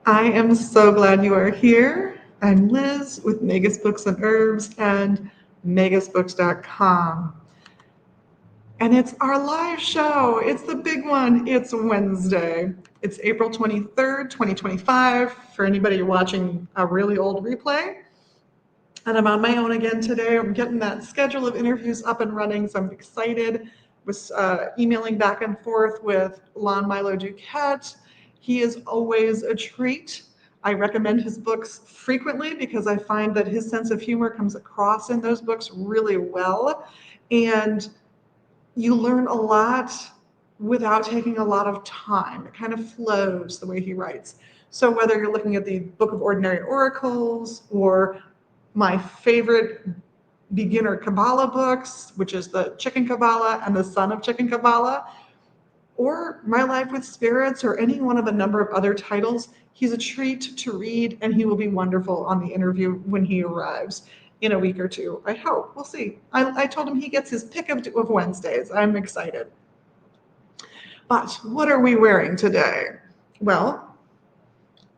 I am so glad you are here. I'm Liz with Megas Books and Herbs and megasbooks.com. And it's our live show. It's the big one. It's Wednesday. It's April 23rd, 2025. For anybody watching a really old replay, and I'm on my own again today. I'm getting that schedule of interviews up and running, so I'm excited. Was emailing back and forth with Lon Milo Duquette. He is always a treat. I recommend his books frequently because I find that his sense of humor comes across in those books really well. And you learn a lot without taking a lot of time. It kind of flows the way he writes. So whether you're looking at the Book of Ordinary Oracles or my favorite beginner Kabbalah books, which is the Chicken Kabbalah and the Son of Chicken Kabbalah, or My Life with Spirits, or any one of a number of other titles, he's a treat to read, and he will be wonderful on the interview when he arrives in a week or two. I hope. We'll see. I told him he gets his pick of Wednesdays. I'm excited. But what are we wearing today? Well,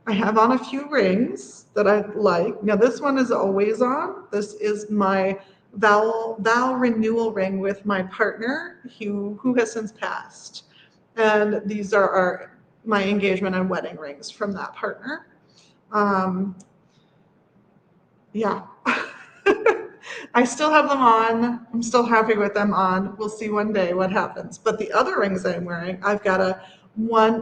I have on a few rings that I like. Now, this one is always on. This is my vow renewal ring with my partner, who has since passed. And these are my engagement and wedding rings from that partner. Um, yeah. I still have them on. I'm still happy with them on. We'll see one day what happens. But the other rings I'm wearing, I've got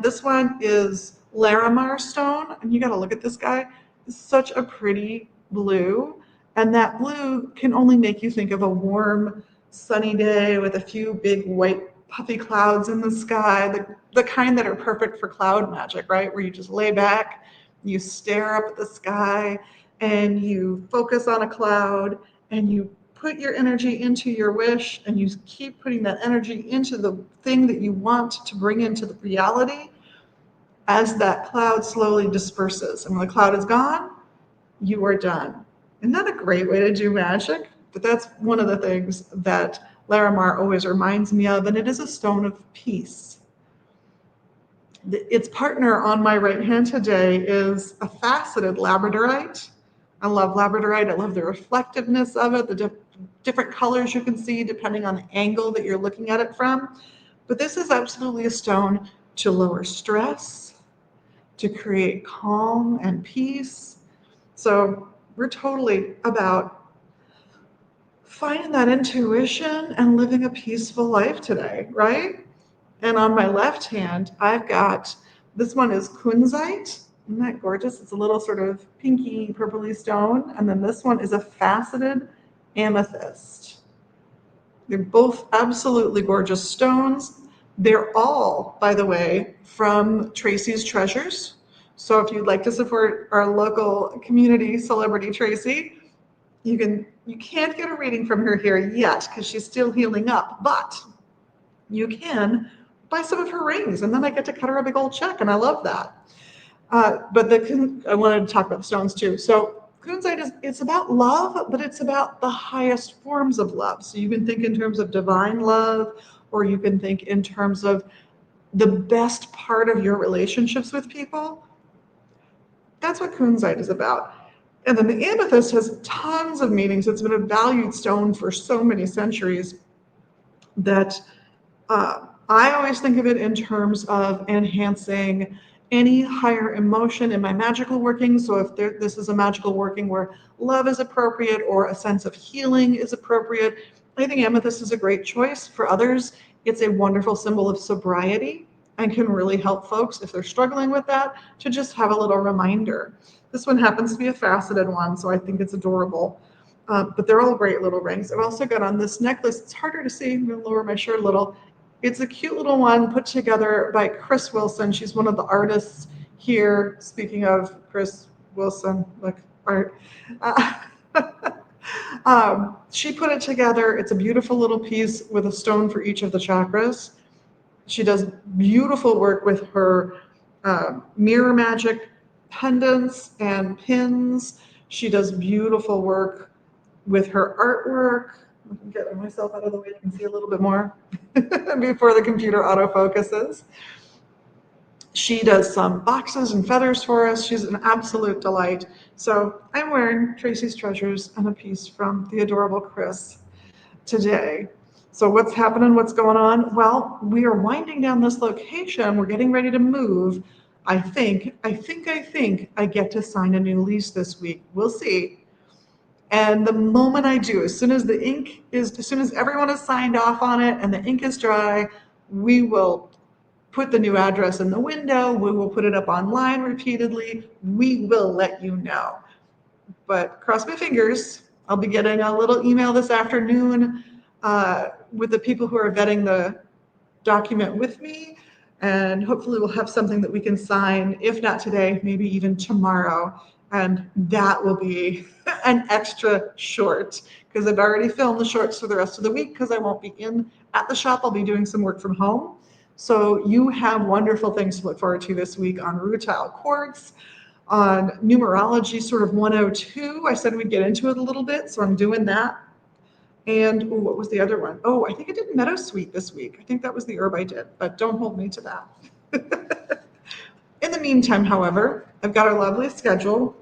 this one is Larimar stone, and you got to look at this guy. It's such a pretty blue, and that blue can only make you think of a warm, sunny day with a few big white puffy clouds in the sky, the kind that are perfect for cloud magic, right? Where you just lay back, you stare up at the sky, and you focus on a cloud, and you put your energy into your wish, and you keep putting that energy into the thing that you want to bring into the reality as that cloud slowly disperses. And when the cloud is gone, you are done. Isn't that a great way to do magic? But that's one of the things that Larimar always reminds me of, and it is a stone of peace. Its partner on my right hand today is a faceted labradorite. I love labradorite. I love the reflectiveness of it, the different colors you can see depending on the angle that you're looking at it from. But this is absolutely a stone to lower stress, to create calm and peace. So we're totally about finding that intuition and living a peaceful life today, right? And on my left hand, I've got, this one is kunzite. Isn't that gorgeous? It's a little sort of pinky, purpley stone. And then this one is a faceted amethyst. They're both absolutely gorgeous stones. They're all, by the way, from Tracy's Treasures. So if you'd like to support our local community celebrity, Tracy, you can't get a reading from her here yet because she's still healing up, but you can buy some of her rings, and then I get to cut her a big old check, and I love that. But I wanted to talk about the stones too. So kunzite it's about love, but it's about the highest forms of love. So you can think in terms of divine love, or you can think in terms of the best part of your relationships with people. That's what kunzite is about. And then the amethyst has tons of meanings. It's been a valued stone for so many centuries that I always think of it in terms of enhancing any higher emotion in my magical working. So if this is a magical working where love is appropriate or a sense of healing is appropriate, I think amethyst is a great choice. For others, it's a wonderful symbol of sobriety and can really help folks if they're struggling with that to just have a little reminder. This one happens to be a faceted one, so I think it's adorable. But they're all great little rings. I've also got on this necklace, it's harder to see, I'm gonna lower my shirt a little. It's a cute little one put together by Chris Wilson. She's one of the artists here. Speaking of Chris Wilson, like art. She put it together. It's a beautiful little piece with a stone for each of the chakras. She does beautiful work with her mirror magic pendants and pins. She does beautiful work with her artwork. I'm getting myself out of the way, you can see a little bit more before the computer autofocuses. She does some boxes and feathers for us. She's an absolute delight. So I'm wearing Tracy's Treasures and a piece from the adorable Chris today. So what's happening? What's going on? Well, we are winding down this location. We're getting ready to move. I think I get to sign a new lease this week. We'll see. And the moment I do, as soon as everyone has signed off on it and the ink is dry, we will put the new address in the window. We will put it up online repeatedly. We will let you know. But cross my fingers. I'll be getting a little email this afternoon with the people who are vetting the document with me. And hopefully we'll have something that we can sign, if not today, maybe even tomorrow. And that will be an extra short because I've already filmed the shorts for the rest of the week because I won't be in at the shop. I'll be doing some work from home. So you have wonderful things to look forward to this week on rutile quartz, on numerology sort of 102. I said we'd get into it a little bit, so I'm doing that. And what was the other one? Oh, I think I did meadowsweet this week. I think that was the herb I did, but don't hold me to that. In the meantime, however, I've got our lovely schedule.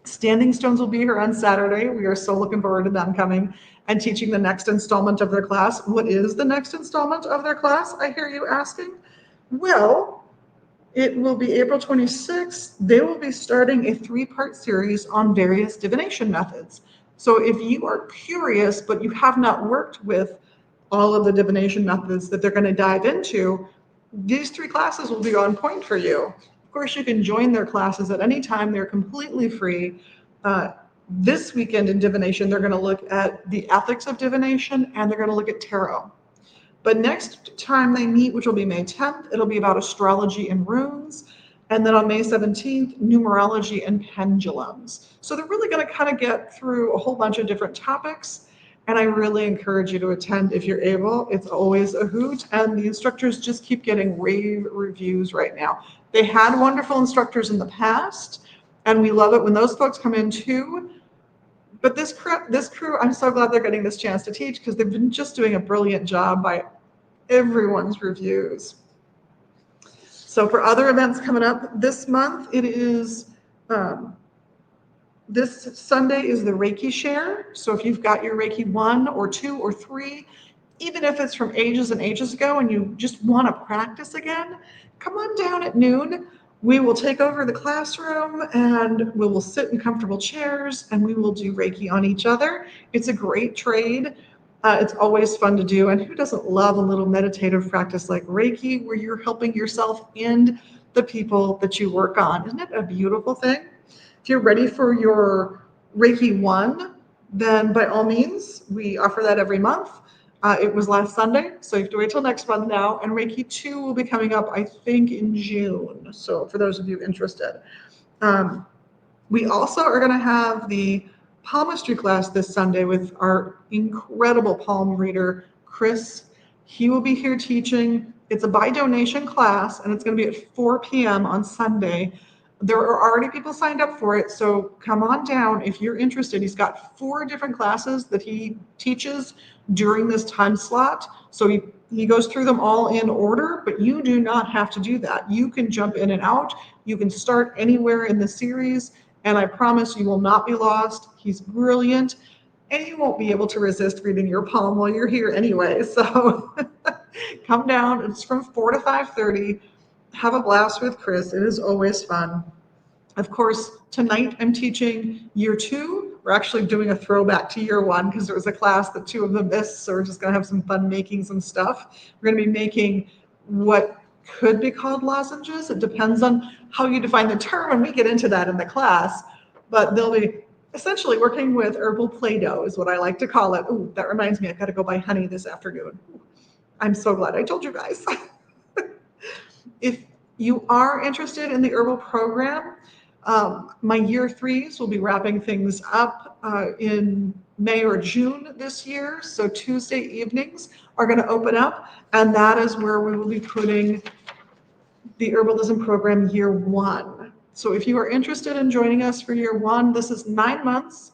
Standing Stones will be here on Saturday. We are so looking forward to them coming and teaching the next installment of their class. What is the next installment of their class, I hear you asking? Well, it will be April 26th. They will be starting a 3-part series on various divination methods. So if you are curious, but you have not worked with all of the divination methods that they're going to dive into, these 3 classes will be on point for you. Of course, you can join their classes at any time. They're completely free. This weekend in divination, they're going to look at the ethics of divination and they're going to look at tarot. But next time they meet, which will be May 10th, it'll be about astrology and runes. And then on May 17th, numerology and pendulums. So they're really going to kind of get through a whole bunch of different topics. And I really encourage you to attend if you're able. It's always a hoot. And the instructors just keep getting rave reviews right now. They had wonderful instructors in the past, and we love it when those folks come in too. But this crew, I'm so glad they're getting this chance to teach because they've been just doing a brilliant job by everyone's reviews. So for other events coming up this month, it is this Sunday is the Reiki Share. So if you've got your Reiki 1 or 2 or 3, even if it's from ages and ages ago and you just want to practice again, come on down at noon. We will take over the classroom and we will sit in comfortable chairs and we will do Reiki on each other. It's a great trade. It's always fun to do. And who doesn't love a little meditative practice like Reiki where you're helping yourself and the people that you work on? Isn't it a beautiful thing? If you're ready for your Reiki 1, then by all means, we offer that every month. It was last Sunday, so you have to wait till next month now. And Reiki 2 will be coming up, I think, in June. So for those of you interested. We also are going to have the palmistry class this Sunday with our incredible palm reader, Chris. He will be here teaching. It's a by donation class, and it's going to be at 4 p.m. on Sunday. There are already people signed up for it, so come on down if you're interested. He's got 4 different classes that he teaches during this time slot. So he goes through them all in order, but you do not have to do that. You can jump in and out. You can start anywhere in the series, and I promise you will not be lost. He's brilliant, and you won't be able to resist reading your palm while you're here anyway. So come down. It's from 4 to 5:30. Have a blast with Chris. It is always fun. Of course, tonight I'm teaching year 2. We're actually doing a throwback to year 1 because there was a class that 2 of them missed. So we're just going to have some fun making some stuff. We're going to be making what could be called lozenges. It depends on how you define the term, and we get into that in the class. But they'll be essentially working with herbal Play-Doh is what I like to call it. Ooh, that reminds me, I've got to go buy honey this afternoon. I'm so glad I told you guys. If you are interested in the herbal program, my year 3s will be wrapping things up in May or June this year. So Tuesday evenings are going to open up, and that is where we will be putting the herbalism program year 1. So if you are interested in joining us for year 1, this is 9 months.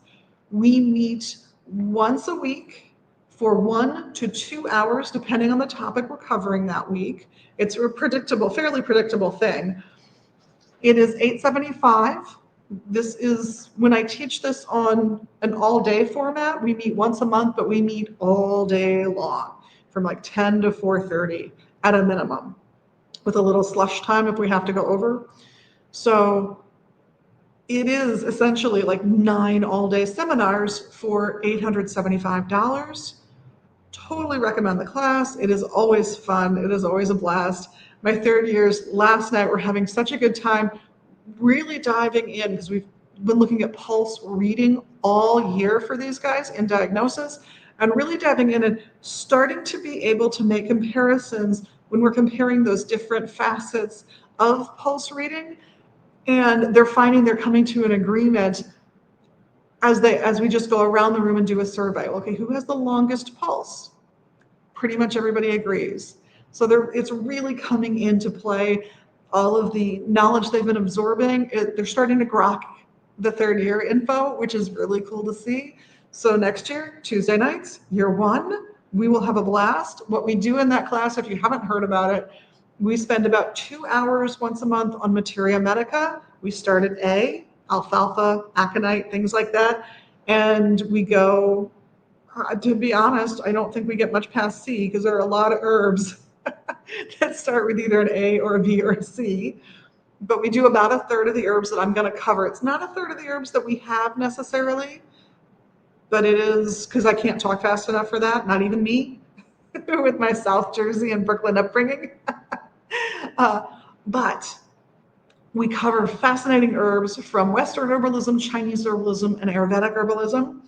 We meet once a week for 1 to 2 hours, depending on the topic we're covering that week. It's a fairly predictable thing. It is $875. This is when I teach this on an all-day format. We meet once a month, but we meet all day long from like 10 to 4:30 at a minimum, with a little slush time if we have to go over. So it is essentially like 9 all-day seminars for $875. Totally recommend the class. It is always fun. It is always a blast. My third years last night, we're having such a good time really diving in, because we've been looking at pulse reading all year for these guys in diagnosis, and really diving in and starting to be able to make comparisons when we're comparing those different facets of pulse reading. And they're finding they're coming to an agreement as we just go around the room and do a survey. Okay, who has the longest pulse? Pretty much everybody agrees. So it's really coming into play. All of the knowledge they've been absorbing, they're starting to grok the third year info, which is really cool to see. So next year, Tuesday nights, year one, we will have a blast. What we do in that class, if you haven't heard about it, we spend about 2 hours once a month on materia medica. We start at A, alfalfa, aconite, things like that. And we go, to be honest, I don't think we get much past C, because there are a lot of herbs that start with either an A or a B or a C. But we do about a third of the herbs that I'm going to cover. It's not a third of the herbs that we have necessarily, but it is, because I can't talk fast enough for that, not even me, with my South Jersey and Brooklyn upbringing. But we cover fascinating herbs from Western herbalism, Chinese herbalism, and Ayurvedic herbalism,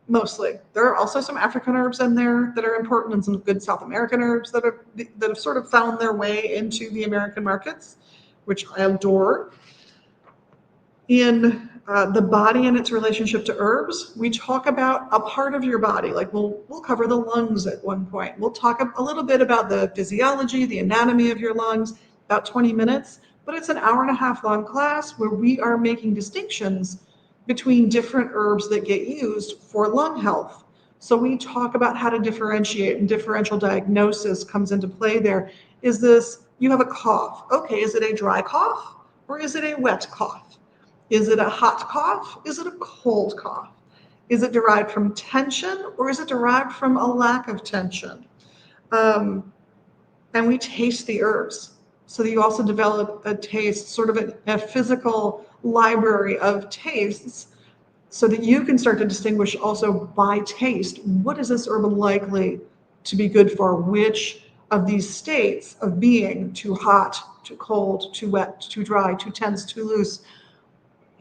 mostly. There are also some African herbs in there that are important, and some good South American herbs that have sort of found their way into the American markets, which I adore. In the body and its relationship to herbs, we talk about a part of your body. Like we'll cover the lungs at one point. We'll talk a little bit about the physiology, the anatomy of your lungs, about 20 minutes. But it's an hour and a half long class where we are making distinctions between different herbs that get used for lung health. So we talk about how to differentiate, and differential diagnosis comes into play there. Is this, you have a cough. Okay, is it a dry cough or is it a wet cough? Is it a hot cough? Is it a cold cough? Is it derived from tension or is it derived from a lack of tension? And we taste the herbs. So that you also develop a taste, sort of a physical library of tastes, so that you can start to distinguish also by taste, what is this herb likely to be good for? Which of these states of being, too hot, too cold, too wet, too dry, too tense, too loose,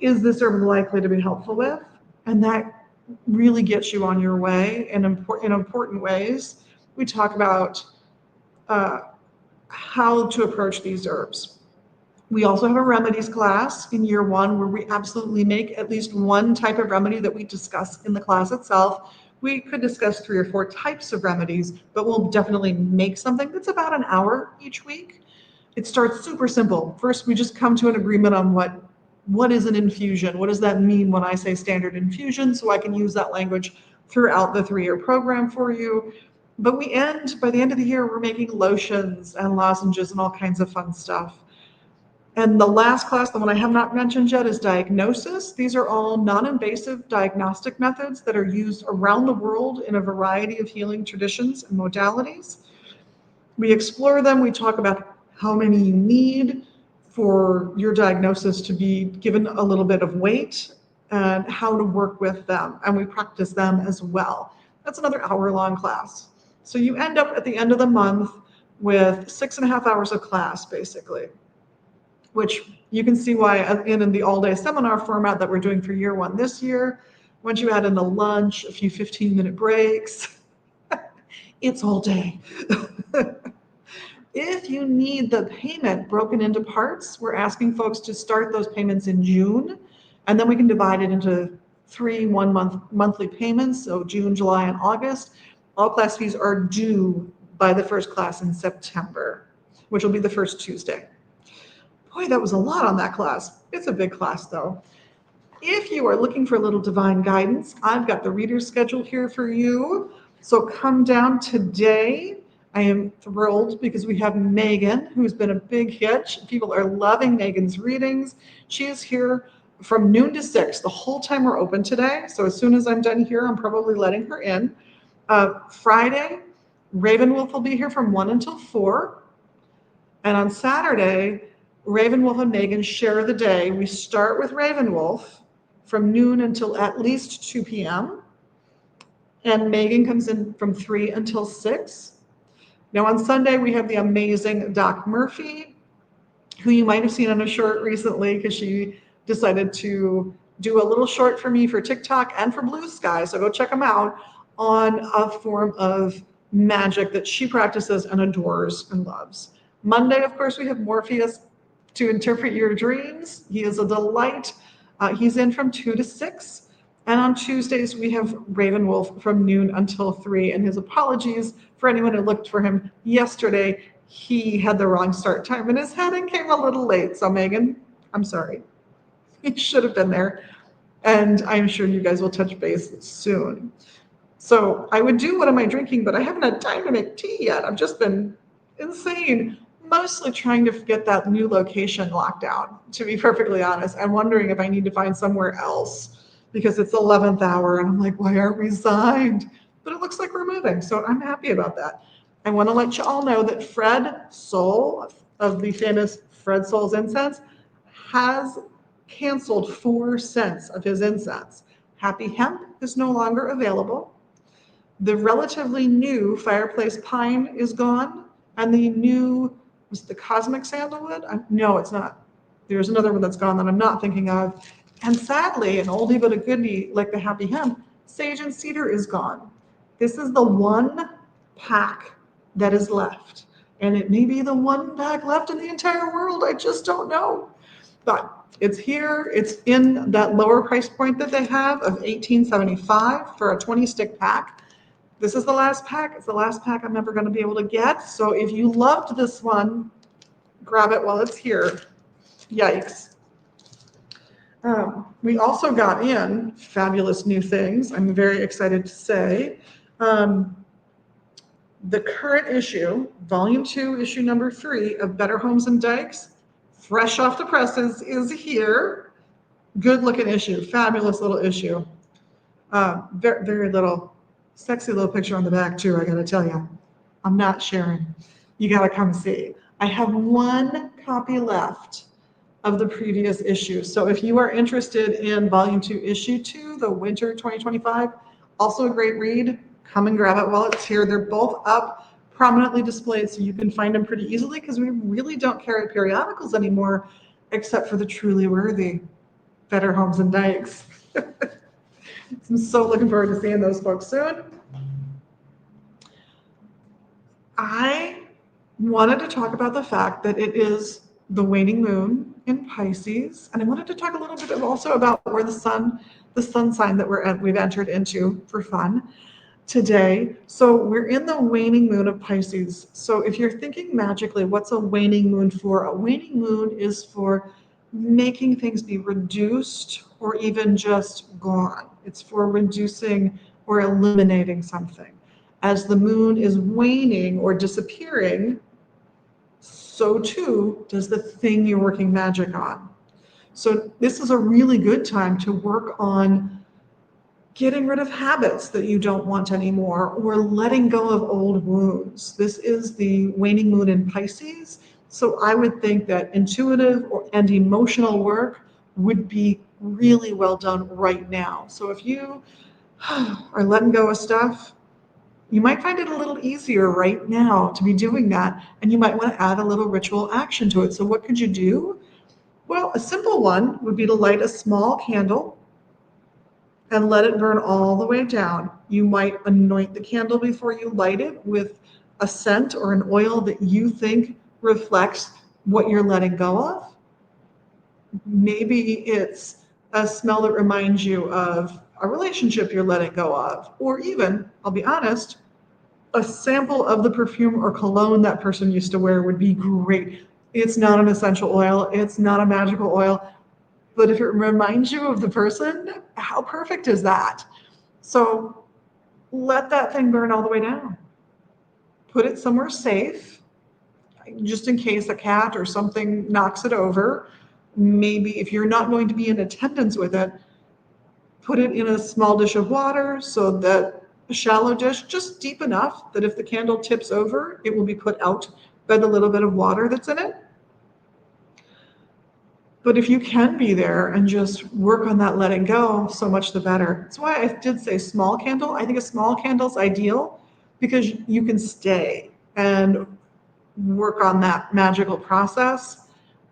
is this herb likely to be helpful with? And that really gets you on your way in important ways. We talk about how to approach these herbs. We also have a remedies class in year one where we absolutely make at least one type of remedy that we discuss in the class itself. We could discuss 3 or 4 types of remedies, but we'll definitely make something that's about an hour each week. It starts super simple. First, we just come to an agreement on what is an infusion? What does that mean when I say standard infusion? So I can use that language throughout the 3-year program for you. But by the end of the year, we're making lotions and lozenges and all kinds of fun stuff. And the last class, the one I have not mentioned yet, is diagnosis. These are all non-invasive diagnostic methods that are used around the world in a variety of healing traditions and modalities. We explore them. We talk about how many you need for your diagnosis to be given a little bit of weight, and how to work with them. And we practice them as well. That's another hour-long class. So you end up at the end of the month with 6.5 hours of class, basically, which you can see why in the all-day seminar format that we're doing for year one this year, once you add in the lunch, a few 15-minute breaks, it's all day. If you need the payment broken into parts, we're asking folks to start those payments in June, and then we can divide it into 3 monthly payments, so June, July, and August. All class fees are due by the first class in September, which will be the first Tuesday. Boy, that was a lot on that class. It's a big class, though. If you are looking for a little divine guidance, I've got the reader's schedule here for you. So come down today. I am thrilled because we have Megan, who's been a big hit. People are loving Megan's readings. She is here from noon to 6, the whole time we're open today. So as soon as I'm done here, I'm probably letting her in. Friday, Ravenwolf will be here from 1 until 4. And on Saturday, Ravenwolf and Megan share the day. We start with Ravenwolf from noon until at least 2 p.m. And Megan comes in from 3 until 6. Now on Sunday, we have the amazing Doc Murphy, who you might have seen on a short recently because she decided to do a little short for me for TikTok and for Blue Sky. So go check them out on a form of magic that she practices and adores and loves. Monday, of course, we have Morpheus to interpret your dreams. He is a delight. He's in from 2 to 6. And on Tuesdays, we have Ravenwolf from noon until 3. And his apologies for anyone who looked for him yesterday. He had the wrong start time in his head and came a little late. So Megan, I'm sorry. He should have been there. And I'm sure you guys will touch base soon. So I would do what am I drinking, but I haven't had time to make tea yet. I've just been insane, mostly trying to get that new location locked out, to be perfectly honest. I'm wondering if I need to find somewhere else because it's 11th hour and I'm like, why aren't we signed? But it looks like we're moving, so I'm happy about that. I want to let you all know that Fred Soul of the famous Fred Soul's incense has canceled 4 cents of his incense. Happy Hemp is no longer available. The relatively new Fireplace Pine is gone, and the new, was the Cosmic Sandalwood? No, it's not. There's another one that's gone that I'm not thinking of. And sadly, an oldie but a goodie like the Happy Hemp, Sage and Cedar is gone. This is the one pack that is left. And it may be the one pack left in the entire world. I just don't know. But it's here. It's in that lower price point that they have of $18.75 for a 20-stick pack. This is the last pack. It's the last pack I'm ever going to be able to get. So if you loved this one, grab it while it's here. Yikes. We also got in fabulous new things. I'm very excited to say. The current issue, Volume 2, Issue number 3 of Better Homes and Dykes, fresh off the presses, is here. Good looking issue, fabulous little issue. Very, very little, sexy little picture on the back too, I gotta tell you. I'm not sharing. You gotta come see. I have 1 copy left of the previous issue. So if you are interested in Volume 2, Issue 2, the Winter 2025, also a great read, come and grab it while it's here. They're both up, prominently displayed, so you can find them pretty easily because we really don't carry periodicals anymore, except for the truly worthy Better Homes and Dykes. I'm so looking forward to seeing those folks soon. I wanted to talk about the fact that it is the waning moon in Pisces, and I wanted to talk a little bit also about where the sun sign that we've entered into for fun today. So we're in the waning moon of Pisces. So if you're thinking magically, what's a waning moon for? A waning moon is for making things be reduced or even just gone. It's for reducing or eliminating something. As the moon is waning or disappearing, so too does the thing you're working magic on. So this is a really good time to work on getting rid of habits that you don't want anymore or letting go of old wounds. This is the waning moon in Pisces. So I would think that intuitive and emotional work would be really well done right now. So if you are letting go of stuff, you might find it a little easier right now to be doing that, and you might want to add a little ritual action to it. So what could you do? Well, a simple one would be to light a small candle and let it burn all the way down. You might anoint the candle before you light it with a scent or an oil that you think reflects what you're letting go of. Maybe it's a smell that reminds you of a relationship you're letting go of, or even, I'll be honest, a sample of the perfume or cologne that person used to wear would be great. It's not an essential oil, it's not a magical oil, but if it reminds you of the person, how perfect is that? So let that thing burn all the way down. Put it somewhere safe, just in case a cat or something knocks it over. Maybe if you're not going to be in attendance with it, put it in a small dish of water so that a shallow dish, just deep enough that if the candle tips over, it will be put out by the little bit of water that's in it. But if you can be there and just work on that letting go, so much the better. That's why I did say small candle. I think a small candle is ideal because you can stay and work on that magical process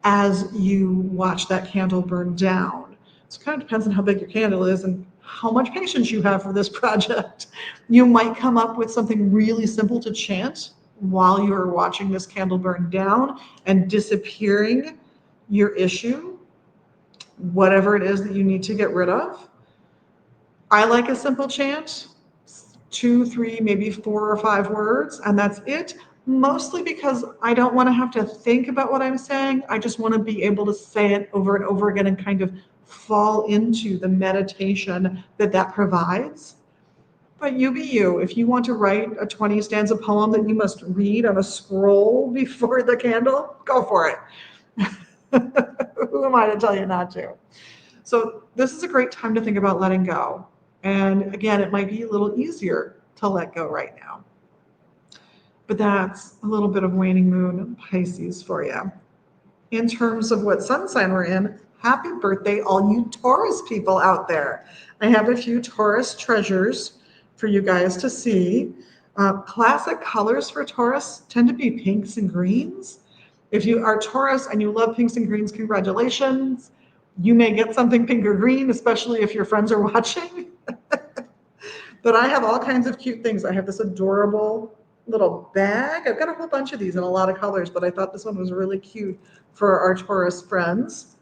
as you watch that candle burn down. So it kind of depends on how big your candle is and how much patience you have for this project. You might come up with something really simple to chant while you're watching this candle burn down and disappearing your issue, whatever it is that you need to get rid of. I like a simple chant, 2, 3, maybe 4 or 5 words, and that's it. Mostly because I don't want to have to think about what I'm saying. I just want to be able to say it over and over again and kind of fall into the meditation that that provides. But you be you. If you want to write a 20 stanza poem that you must read on a scroll before the candle, go for it. Who am I to tell you not to? So this is a great time to think about letting go. And again, it might be a little easier to let go right now. But that's a little bit of waning moon Pisces for you. In terms of what sun sign we're in, happy birthday, all you Taurus people out there. I have a few Taurus treasures for you guys to see. Classic colors for Taurus tend to be pinks and greens. If you are Taurus and you love pinks and greens, congratulations. You may get something pink or green, especially if your friends are watching. But I have all kinds of cute things. I have this adorable little bag. I've got a whole bunch of these in a lot of colors, but I thought this one was really cute for our Taurus friends.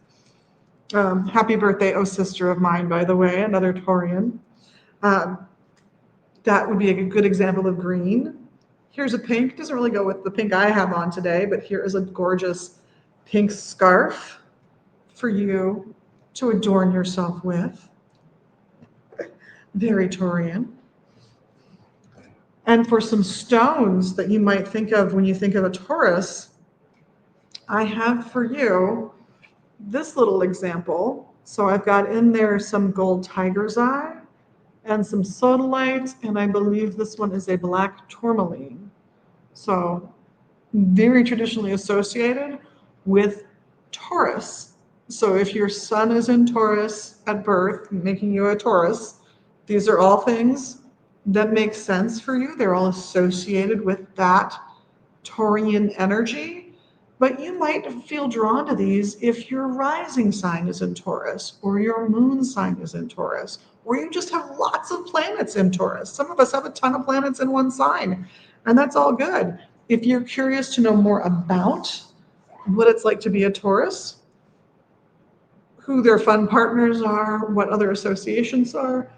Happy birthday, oh sister of mine, by the way, another Taurian. That would be a good example of green. Here's a pink. Doesn't really go with the pink I have on today, but here is a gorgeous pink scarf for you to adorn yourself with. Very Taurian. And for some stones that you might think of when you think of a Taurus, I have for you this little example. So I've got in there some gold tiger's eye and some sodalite, and I believe this one is a black tourmaline. So very traditionally associated with Taurus. So if your sun is in Taurus at birth, making you a Taurus, these are all things that make sense for you. They're all associated with that Taurian energy. But you might feel drawn to these if your rising sign is in Taurus, or your moon sign is in Taurus, or you just have lots of planets in Taurus. Some of us have a ton of planets in one sign, and that's all good. If you're curious to know more about what it's like to be a Taurus, who their fun partners are, what other associations are,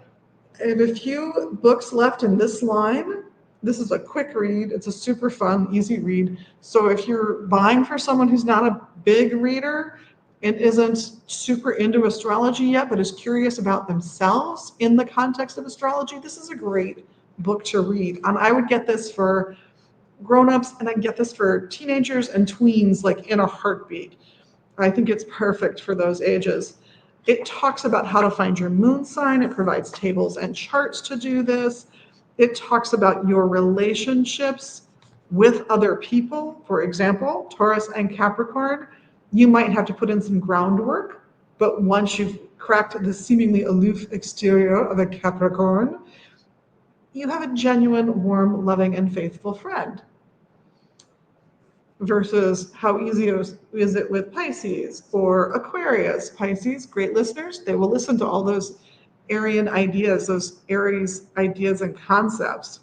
I have a few books left in this line. This is a quick read. It's a super fun, easy read. So if you're buying for someone who's not a big reader and isn't super into astrology yet, but is curious about themselves in the context of astrology, this is a great book to read. And I would get this for grown-ups, and I get this for teenagers and tweens, like in a heartbeat. I think it's perfect for those ages. It talks about how to find your moon sign. It provides tables and charts to do this. It talks about your relationships with other people. For example, Taurus and Capricorn, you might have to put in some groundwork, but once you've cracked the seemingly aloof exterior of a Capricorn, you have a genuine, warm, loving, and faithful friend. Versus how easy is it with Pisces or Aquarius. Pisces, great listeners. They will listen to all those Arian ideas, those Aries ideas and concepts.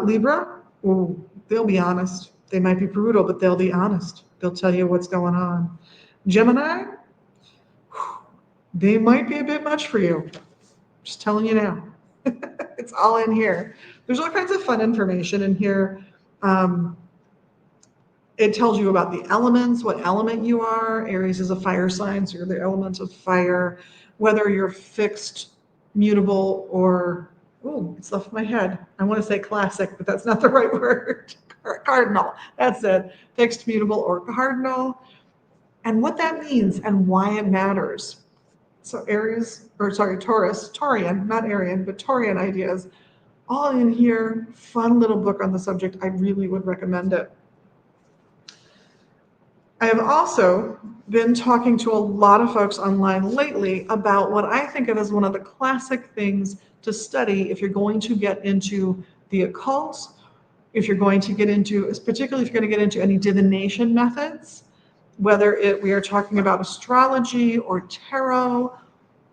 Libra, ooh, they'll be honest. They might be brutal, but they'll be honest. They'll tell you what's going on. Gemini, they might be a bit much for you. Just telling you now. It's all in here. There's all kinds of fun information in here. It tells you about the elements, what element you are. Aries is a fire sign, so you're the element of fire. Whether you're fixed, mutable, or Oh, it's left my head. I want to say classic, but that's not the right word. Cardinal. That's it. Fixed, mutable, or cardinal. And what that means and why it matters. So Taurus, Taurian, not Arian, but Taurian ideas, all in here. Fun little book on the subject. I really would recommend it. I have also been talking to a lot of folks online lately about what I think of as one of the classic things to study if you're going to get into the occult, if you're going to get into, particularly if you're going to get into any divination methods, whether we are talking about astrology or tarot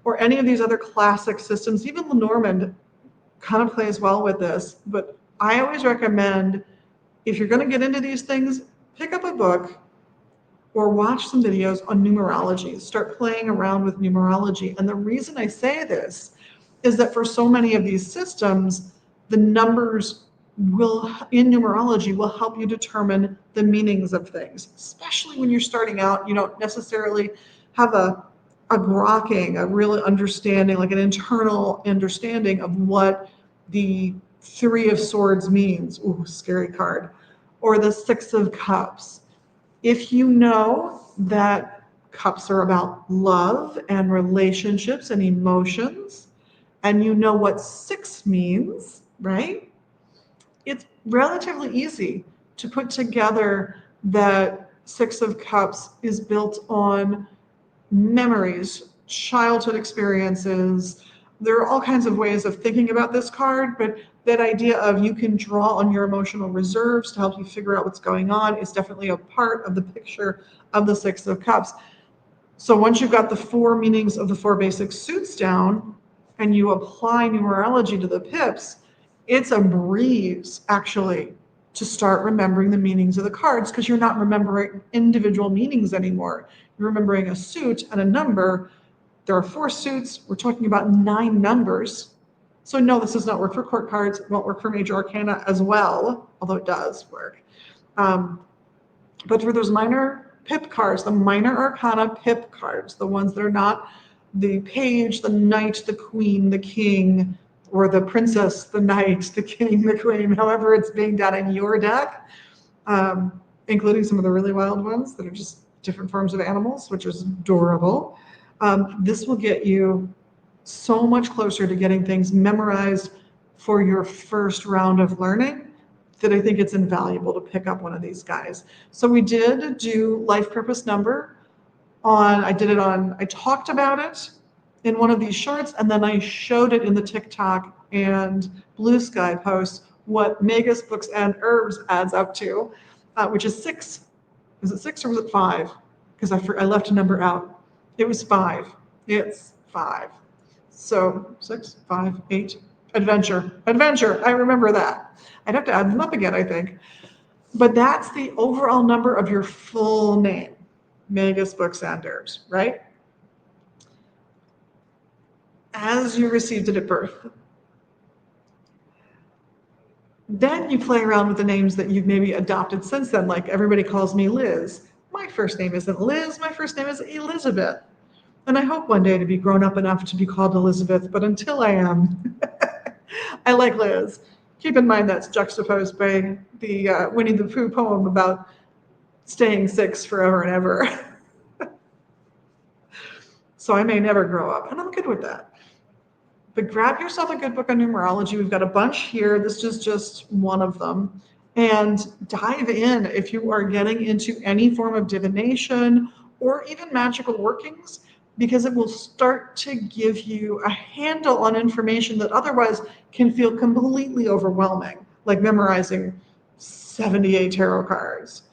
or any of these other classic systems. Even Lenormand kind of plays well with this, but I always recommend if you're going to get into these things, pick up a book or watch some videos on numerology. Start playing around with numerology. And the reason I say this is that for so many of these systems, the numbers in numerology will help you determine the meanings of things, especially when you're starting out. You don't necessarily have a grokking, a real understanding, like an internal understanding of what the Three of Swords means. Ooh, scary card. Or the Six of Cups. If you know that cups are about love and relationships and emotions, and you know what six means, right? It's relatively easy to put together that Six of Cups is built on memories, childhood experiences. There are all kinds of ways of thinking about this card, but that idea of you can draw on your emotional reserves to help you figure out what's going on is definitely a part of the picture of the Six of Cups. So once you've got the four meanings of the four basic suits down and you apply numerology to the pips, it's a breeze actually to start remembering the meanings of the cards because you're not remembering individual meanings anymore. You're remembering a suit and a number. There are four suits. We're talking about 9 numbers. So no, this does not work for court cards. It won't work for major arcana as well, although it does work. But for those minor pip cards, the minor arcana pip cards, the ones that are not the page, the knight, the queen, the king, or the princess, the knight, the king, the queen, however it's being done in your deck, including some of the really wild ones that are just different forms of animals, which is adorable. This will get you so much closer to getting things memorized for your first round of learning that I think it's invaluable to pick up one of these guys. So we did do life purpose number I talked about it in one of these shorts, and then I showed it in the TikTok and Blue Sky posts what Magus Books and Herbs adds up to, which is 6. Is it 6 or was it 5? Because I left a number out. It was 5. It's 5. So 6, 5, 8. Adventure. I remember that. I'd have to add them up again, I think. But that's the overall number of your full name, Magus Books and Herbs, right? As you received it at birth. Then you play around with the names that you've maybe adopted since then, like everybody calls me Liz. My first name isn't Liz, my first name is Elizabeth. And I hope one day to be grown up enough to be called Elizabeth, but until I am, I like Liz. Keep in mind that's juxtaposed by the Winnie the Pooh poem about staying 6 forever and ever. So I may never grow up, and I'm good with that. But grab yourself a good book on numerology. We've got a bunch here. This is just one of them. And dive in if you are getting into any form of divination or even magical workings, because it will start to give you a handle on information that otherwise can feel completely overwhelming, like memorizing 78 tarot cards.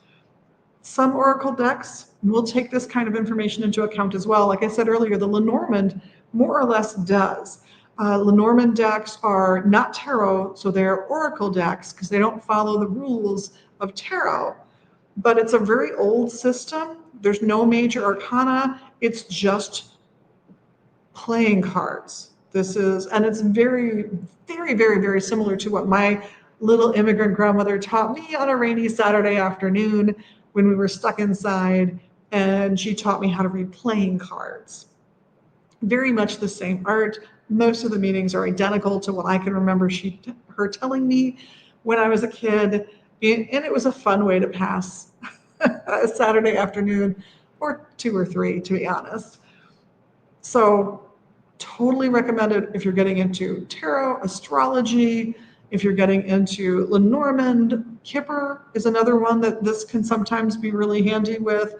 Some oracle decks will take this kind of information into account as well. Like I said earlier, the Lenormand more or less does. Lenormand decks are not tarot, so they're oracle decks because they don't follow the rules of tarot. But it's a very old system. There's no major arcana. It's just playing cards. And it's very, very, very, very similar to what my little immigrant grandmother taught me on a rainy Saturday afternoon when we were stuck inside, and she taught me how to read playing cards. Very much the same art, Most of the meetings are identical to what I can remember her telling me when I was a kid. And it was a fun way to pass a Saturday afternoon, or 2 or 3, to be honest. So totally recommend it if you're getting into tarot, astrology, if you're getting into Lenormand. Kipper is another one that this can sometimes be really handy with.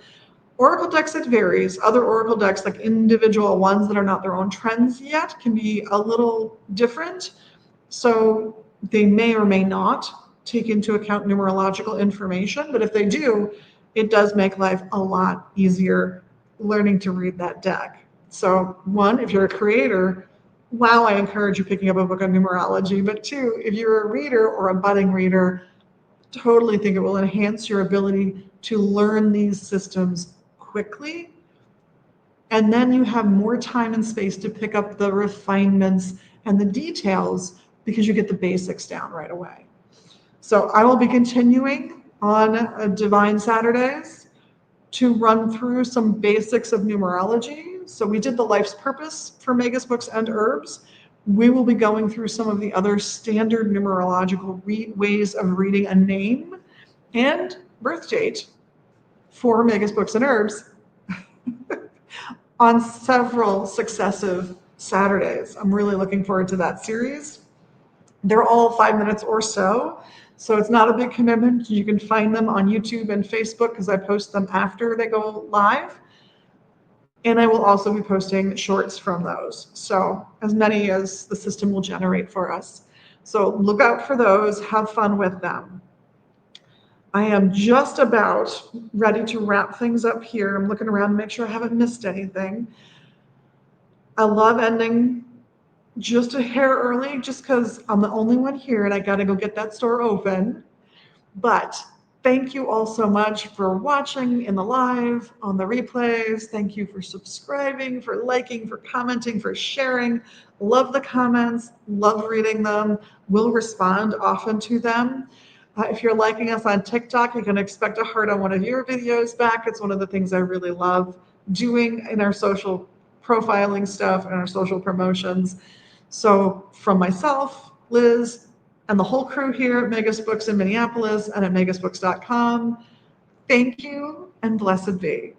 Oracle decks, it varies. Other Oracle decks, like individual ones that are not their own trends yet, can be a little different. So they may or may not take into account numerological information, but if they do, it does make life a lot easier learning to read that deck. So, one, if you're a creator, wow, I encourage you picking up a book on numerology. But two, if you're a reader or a budding reader, totally think it will enhance your ability to learn these systems quickly. And then you have more time and space to pick up the refinements and the details because you get the basics down right away. So I will be continuing on Divine Saturdays to run through some basics of numerology. So we did the life's purpose for Magus Books and Herbs. We will be going through some of the other standard numerological ways of reading a name and birth date for Magus Books and Herbs on several successive Saturdays. I'm really looking forward to that series. They're all 5 minutes or so, so it's not a big commitment. You can find them on YouTube and Facebook because I post them after they go live. And I will also be posting shorts from those. So as many as the system will generate for us. So look out for those, have fun with them. I am just about ready to wrap things up here. I'm looking around to make sure I haven't missed anything. I love ending just a hair early just because I'm the only one here and I got to go get that store open. But thank you all so much for watching in the live, on the replays. Thank you for subscribing, for liking, for commenting, for sharing. Love the comments, love reading them. We'll respond often to them. If you're liking us on TikTok, you can expect a heart on one of your videos back. It's one of the things I really love doing in our social profiling stuff and our social promotions. So from myself, Liz, and the whole crew here at Magus Books in Minneapolis and at magusbooks.com, thank you and blessed be.